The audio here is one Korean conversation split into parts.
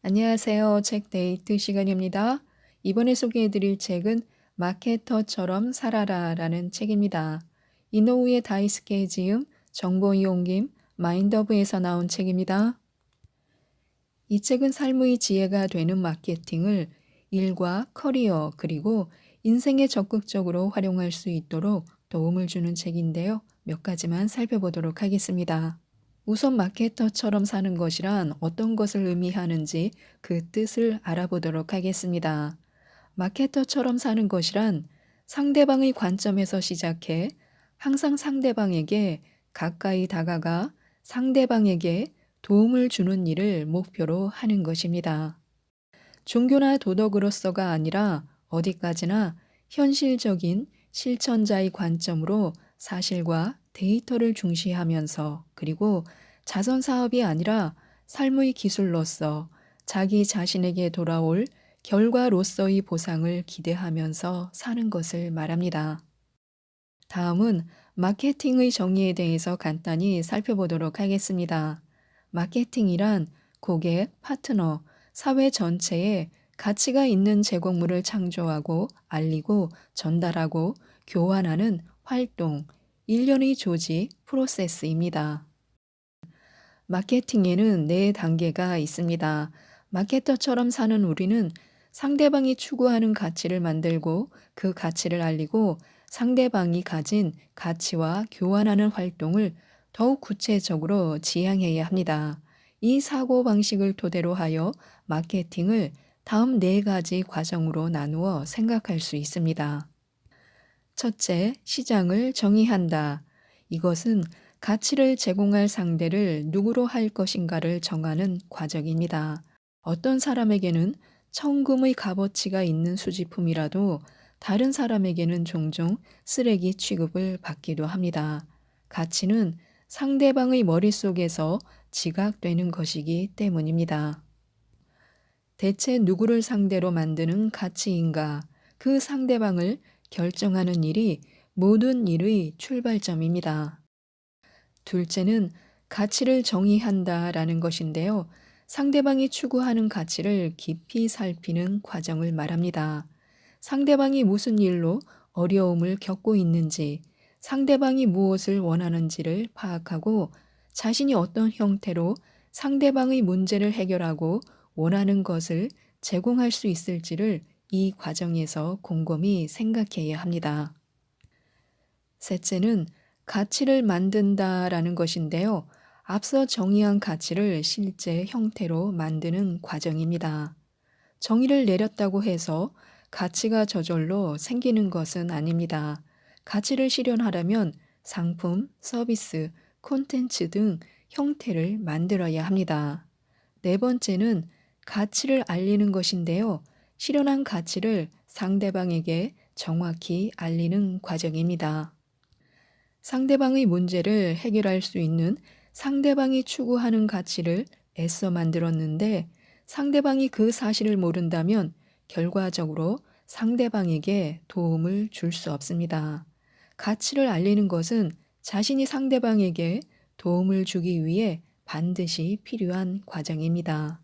안녕하세요. 책 데이트 시간입니다. 이번에 소개해드릴 책은 마케터처럼 살아라라는 책입니다. 이노우에 다이스케이 지음, 정보이용김, 마인더브에서 나온 책입니다. 이 책은 삶의 지혜가 되는 마케팅을 일과 커리어 그리고 인생에 적극적으로 활용할 수 있도록 도움을 주는 책인데요. 몇 가지만 살펴보도록 하겠습니다. 우선 마케터처럼 사는 것이란 어떤 것을 의미하는지 그 뜻을 알아보도록 하겠습니다. 마케터처럼 사는 것이란 상대방의 관점에서 시작해 항상 상대방에게 가까이 다가가 상대방에게 도움을 주는 일을 목표로 하는 것입니다. 종교나 도덕으로서가 아니라 어디까지나 현실적인 실천자의 관점으로 사실과 데이터를 중시하면서 그리고 자선 사업이 아니라 삶의 기술로서 자기 자신에게 돌아올 결과로서의 보상을 기대하면서 사는 것을 말합니다. 다음은 마케팅의 정의에 대해서 간단히 살펴보도록 하겠습니다. 마케팅이란 고객, 파트너, 사회 전체에 가치가 있는 제공물을 창조하고 알리고 전달하고 교환하는 활동, 일련의 조직, 프로세스입니다. 마케팅에는 네 단계가 있습니다. 마케터처럼 사는 우리는 상대방이 추구하는 가치를 만들고 그 가치를 알리고 상대방이 가진 가치와 교환하는 활동을 더욱 구체적으로 지향해야 합니다. 이 사고방식을 토대로 하여 마케팅을 다음 네 가지 과정으로 나누어 생각할 수 있습니다. 첫째, 시장을 정의한다. 이것은 가치를 제공할 상대를 누구로 할 것인가를 정하는 과정입니다. 어떤 사람에게는 천금의 값어치가 있는 수집품이라도 다른 사람에게는 종종 쓰레기 취급을 받기도 합니다. 가치는 상대방의 머릿속에서 지각되는 것이기 때문입니다. 대체 누구를 상대로 만드는 가치인가? 그 상대방을 결정하는 일이 모든 일의 출발점입니다. 둘째는 가치를 정의한다라는 것인데요. 상대방이 추구하는 가치를 깊이 살피는 과정을 말합니다. 상대방이 무슨 일로 어려움을 겪고 있는지, 상대방이 무엇을 원하는지를 파악하고 자신이 어떤 형태로 상대방의 문제를 해결하고 원하는 것을 제공할 수 있을지를 이 과정에서 곰곰이 생각해야 합니다. 셋째는 가치를 만든다라는 것인데요. 앞서 정의한 가치를 실제 형태로 만드는 과정입니다. 정의를 내렸다고 해서 가치가 저절로 생기는 것은 아닙니다. 가치를 실현하려면 상품, 서비스, 콘텐츠 등 형태를 만들어야 합니다. 네 번째는 가치를 알리는 것인데요. 실현한 가치를 상대방에게 정확히 알리는 과정입니다. 상대방의 문제를 해결할 수 있는 상대방이 추구하는 가치를 애써 만들었는데 상대방이 그 사실을 모른다면 결과적으로 상대방에게 도움을 줄 수 없습니다. 가치를 알리는 것은 자신이 상대방에게 도움을 주기 위해 반드시 필요한 과정입니다.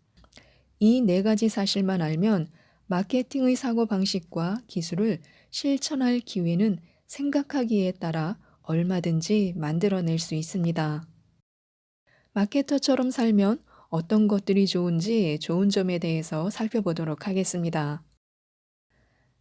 이 네 가지 사실만 알면 마케팅의 사고방식과 기술을 실천할 기회는 생각하기에 따라 얼마든지 만들어낼 수 있습니다. 마케터처럼 살면 어떤 것들이 좋은지 좋은 점에 대해서 살펴보도록 하겠습니다.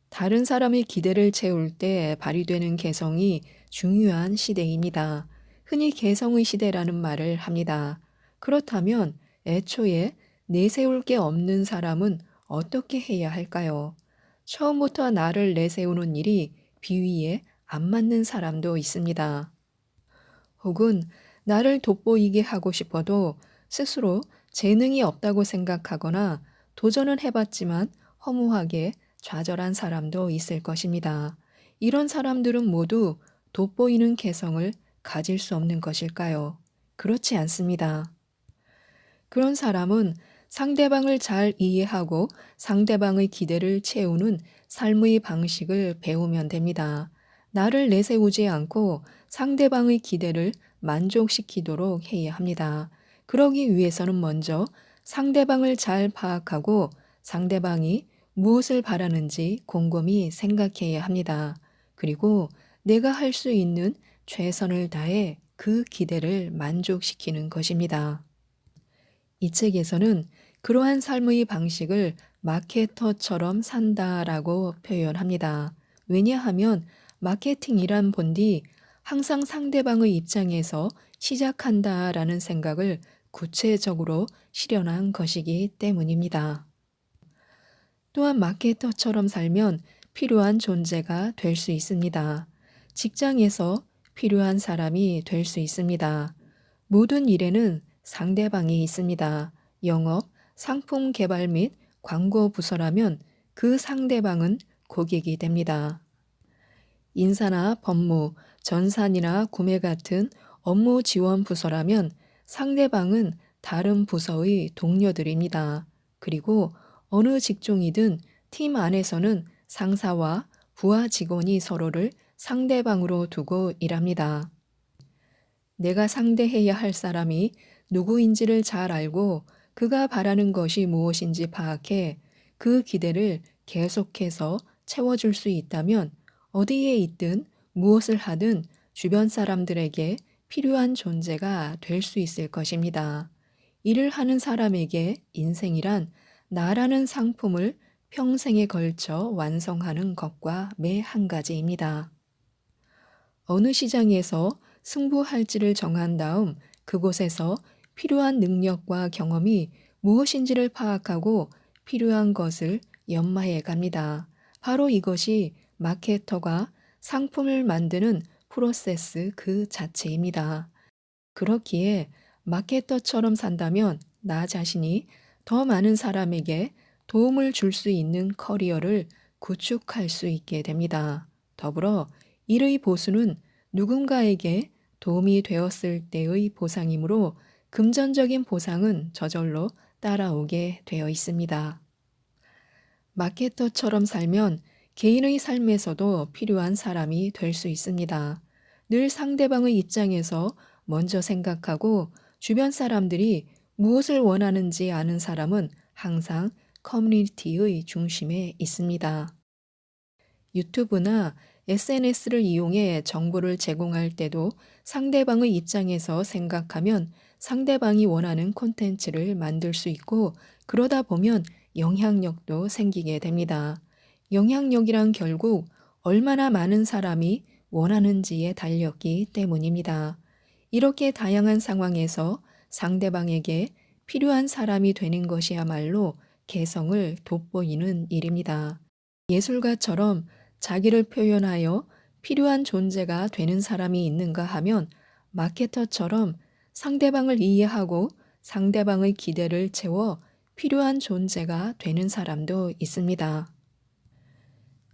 다른 사람의 기대를 채울 때 발휘되는 개성이 중요한 시대입니다. 흔히 개성의 시대라는 말을 합니다. 그렇다면 애초에 내세울 게 없는 사람은 어떻게 해야 할까요? 처음부터 나를 내세우는 일이 비위에 안 맞는 사람도 있습니다. 혹은 나를 돋보이게 하고 싶어도 스스로 재능이 없다고 생각하거나 도전은 해봤지만 허무하게 좌절한 사람도 있을 것입니다. 이런 사람들은 모두 돋보이는 개성을 가질 수 없는 것일까요? 그렇지 않습니다. 그런 사람은 상대방을 잘 이해하고 상대방의 기대를 채우는 삶의 방식을 배우면 됩니다. 나를 내세우지 않고 상대방의 기대를 만족시키도록 해야 합니다. 그러기 위해서는 먼저 상대방을 잘 파악하고 상대방이 무엇을 바라는지 곰곰이 생각해야 합니다. 그리고 내가 할 수 있는 최선을 다해 그 기대를 만족시키는 것입니다. 이 책에서는 그러한 삶의 방식을 마케터처럼 산다라고 표현합니다. 왜냐하면 마케팅이란 본디 항상 상대방의 입장에서 시작한다라는 생각을 구체적으로 실현한 것이기 때문입니다. 또한 마케터처럼 살면 필요한 존재가 될 수 있습니다. 직장에서 필요한 사람이 될 수 있습니다. 모든 일에는 상대방이 있습니다. 영업, 상품 개발 및 광고 부서라면 그 상대방은 고객이 됩니다. 인사나 법무, 전산이나 구매 같은 업무 지원 부서라면 상대방은 다른 부서의 동료들입니다. 그리고 어느 직종이든 팀 안에서는 상사와 부하 직원이 서로를 상대방으로 두고 일합니다. 내가 상대해야 할 사람이 누구인지를 잘 알고 그가 바라는 것이 무엇인지 파악해 그 기대를 계속해서 채워줄 수 있다면 어디에 있든 무엇을 하든 주변 사람들에게 필요한 존재가 될 수 있을 것입니다. 일을 하는 사람에게 인생이란 나라는 상품을 평생에 걸쳐 완성하는 것과 매 한 가지입니다. 어느 시장에서 승부할지를 정한 다음 그곳에서 필요한 능력과 경험이 무엇인지를 파악하고 필요한 것을 연마해 갑니다. 바로 이것이 마케터가 상품을 만드는 프로세스 그 자체입니다. 그렇기에 마케터처럼 산다면 나 자신이 더 많은 사람에게 도움을 줄 수 있는 커리어를 구축할 수 있게 됩니다. 더불어 일의 보수는 누군가에게 도움이 되었을 때의 보상이므로 금전적인 보상은 저절로 따라오게 되어 있습니다. 마케터처럼 살면 개인의 삶에서도 필요한 사람이 될 수 있습니다. 늘 상대방의 입장에서 먼저 생각하고 주변 사람들이 무엇을 원하는지 아는 사람은 항상 커뮤니티의 중심에 있습니다. 유튜브나 SNS를 이용해 정보를 제공할 때도 상대방의 입장에서 생각하면 상대방이 원하는 콘텐츠를 만들 수 있고 그러다 보면 영향력도 생기게 됩니다. 영향력이란 결국 얼마나 많은 사람이 원하는지에 달렸기 때문입니다. 이렇게 다양한 상황에서 상대방에게 필요한 사람이 되는 것이야말로 개성을 돋보이는 일입니다. 예술가처럼 자기를 표현하여 필요한 존재가 되는 사람이 있는가 하면 마케터처럼 상대방을 이해하고 상대방의 기대를 채워 필요한 존재가 되는 사람도 있습니다.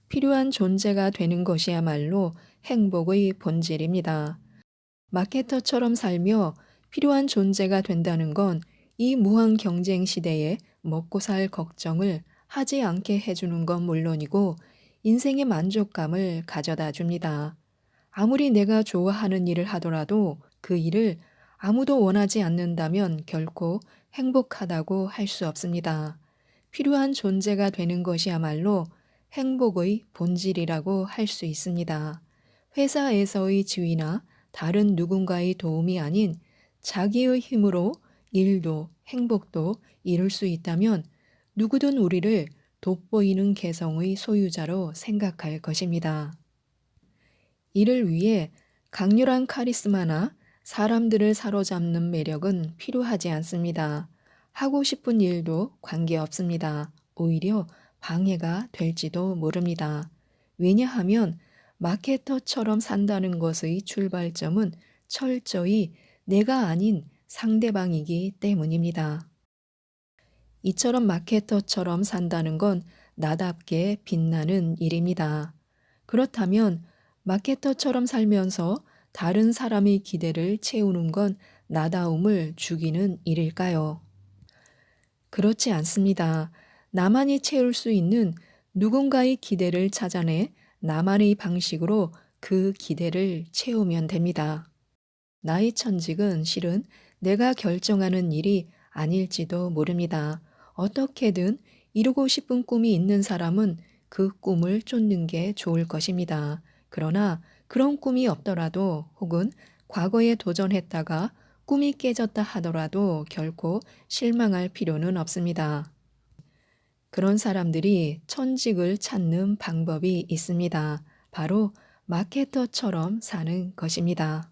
필요한 존재가 되는 것이야말로 행복의 본질입니다. 마케터처럼 살며 필요한 존재가 된다는 건 이 무한 경쟁 시대에 먹고 살 걱정을 하지 않게 해주는 건 물론이고 인생의 만족감을 가져다 줍니다. 아무리 내가 좋아하는 일을 하더라도 그 일을 아무도 원하지 않는다면 결코 행복하다고 할 수 없습니다. 필요한 존재가 되는 것이야말로 행복의 본질이라고 할 수 있습니다. 회사에서의 지위나 다른 누군가의 도움이 아닌 자기의 힘으로 일도 행복도 이룰 수 있다면 누구든 우리를 돋보이는 개성의 소유자로 생각할 것입니다. 이를 위해 강렬한 카리스마나 사람들을 사로잡는 매력은 필요하지 않습니다. 하고 싶은 일도 관계없습니다. 오히려 방해가 될지도 모릅니다. 왜냐하면 마케터처럼 산다는 것의 출발점은 철저히 내가 아닌 상대방이기 때문입니다. 이처럼 마케터처럼 산다는 건 나답게 빛나는 일입니다. 그렇다면 마케터처럼 살면서 다른 사람의 기대를 채우는 건 나다움을 죽이는 일일까요? 그렇지 않습니다. 나만이 채울 수 있는 누군가의 기대를 찾아내 나만의 방식으로 그 기대를 채우면 됩니다. 나의 천직은 실은 내가 결정하는 일이 아닐지도 모릅니다. 어떻게든 이루고 싶은 꿈이 있는 사람은 그 꿈을 쫓는 게 좋을 것입니다. 그러나 그런 꿈이 없더라도 혹은 과거에 도전했다가 꿈이 깨졌다 하더라도 결코 실망할 필요는 없습니다. 그런 사람들이 천직을 찾는 방법이 있습니다. 바로 마케터처럼 사는 것입니다.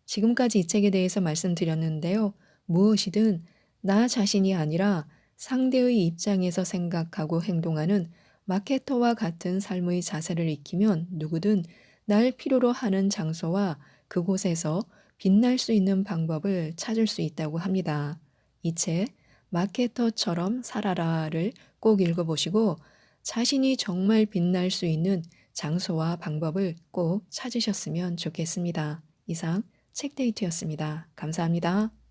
지금까지 이 책에 대해서 말씀드렸는데요. 무엇이든 나 자신이 아니라 상대의 입장에서 생각하고 행동하는 마케터와 같은 삶의 자세를 익히면 누구든 날 필요로 하는 장소와 그곳에서 빛날 수 있는 방법을 찾을 수 있다고 합니다. 이 책 마케터처럼 살아라를 꼭 읽어보시고 자신이 정말 빛날 수 있는 장소와 방법을 꼭 찾으셨으면 좋겠습니다. 이상 책데이트였습니다. 감사합니다.